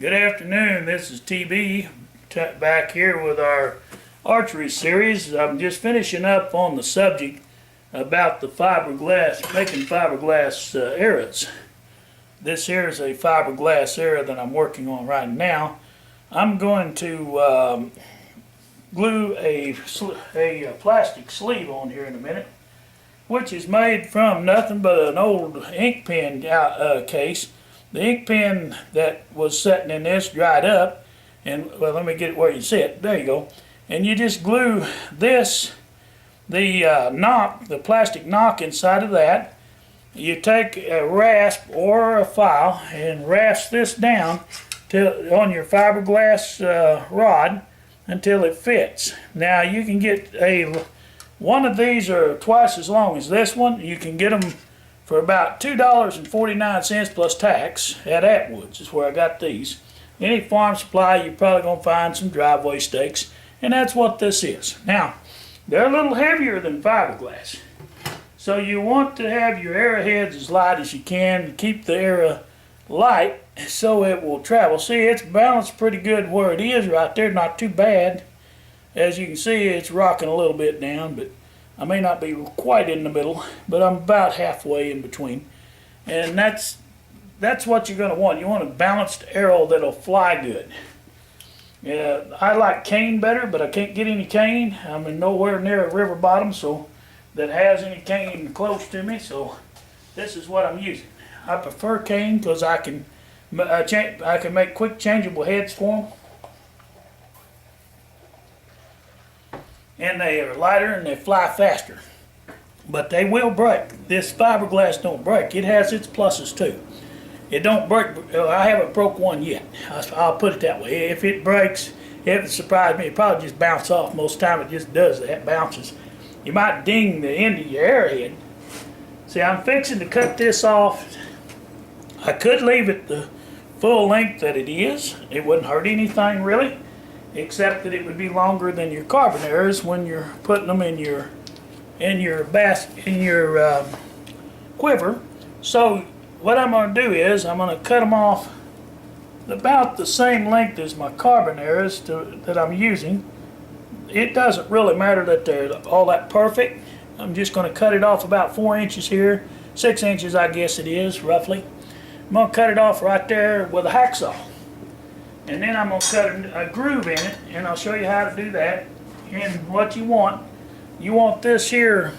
Good afternoon, this is TB back here with our archery series. I'm just finishing up on the subject about the fiberglass, making fiberglass arrows. This here is a fiberglass arrow that I'm working on right now. I'm going to glue a plastic sleeve on here in a minute, which is made from nothing but an old ink pen case. The ink pen that was sitting in this dried up, and well, let me get it where you see it. There you go. And you just glue this, the plastic knock inside of that. You take a rasp or a file and rasp this down on your fiberglass rod until it fits. Now you can get one of these are twice as long as this one. You can get them for about $2.49 plus tax at Atwood's is where I got these. Any farm supply, you're probably going to find some driveway stakes, and that's what this is. Now, they're a little heavier than fiberglass, so you want to have your arrowheads as light as you can to keep the arrow light so it will travel. See, it's balanced pretty good where it is right there, not too bad. As you can see, it's rocking a little bit down, but I may not be quite in the middle, but I'm about halfway in between. And that's what you're going to want. You want a balanced arrow that'll fly good. I like cane better, but I can't get any cane. I'm in nowhere near a river bottom so that has any cane close to me, so this is what I'm using. I prefer cane because I can make quick changeable heads for them. And they are lighter and they fly faster, but they will break. This fiberglass don't break. It has its pluses too. It don't break. I haven't broke one yet. I'll put it that way. If it breaks, it would surprise me. It probably just bounce off. Most of the time it just does that, bounces. You might ding the end of your arrowhead. See, I'm fixing to cut this off. I could leave it the full length that it is. It wouldn't hurt anything really, except that it would be longer than your carbon arrows when you're putting them in your quiver. So what I'm going to do is I'm going to cut them off about the same length as my carbon arrows that I'm using. It doesn't really matter that they're all that perfect. I'm just going to cut it off about 4 inches here, 6 inches I guess it is roughly. I'm going to cut it off right there with a hacksaw. And then I'm going to cut a groove in it, and I'll show you how to do that. And what you want this here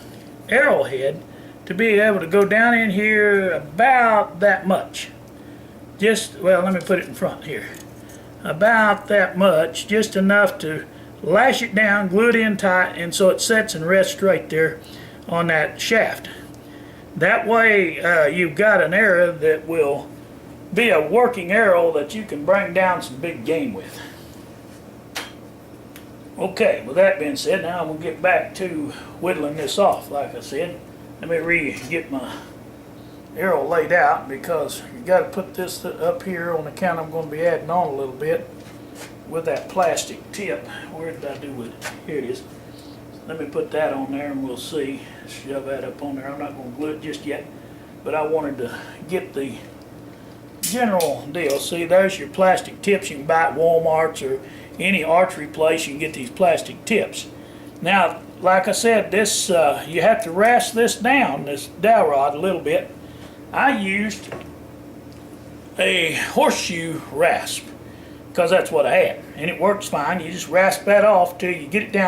arrowhead to be able to go down in here about that much. Well, let me put it in front here. About that much, just enough to lash it down, glue it in tight, and so it sets and rests straight there on that shaft. That way you've got an arrow that will be a working arrow that you can bring down some big game with. Okay, with that being said, now I'm going to get back to whittling this off. Like I said, let me get my arrow laid out, because you got to put this up here on account I'm going to be adding on a little bit with that plastic tip. Where did I do with it? Here it is. Let me put that on there and we'll see. Shove that up on there. I'm not going to glue it just yet, but I wanted to get the general deal. See, there's your plastic tips. You can buy at Walmart's or any archery place. You can get these plastic tips. Now, like I said, this you have to rasp this down, this dowel rod, a little bit. I used a horseshoe rasp because that's what I had, and it works fine. You just rasp that off till you get it down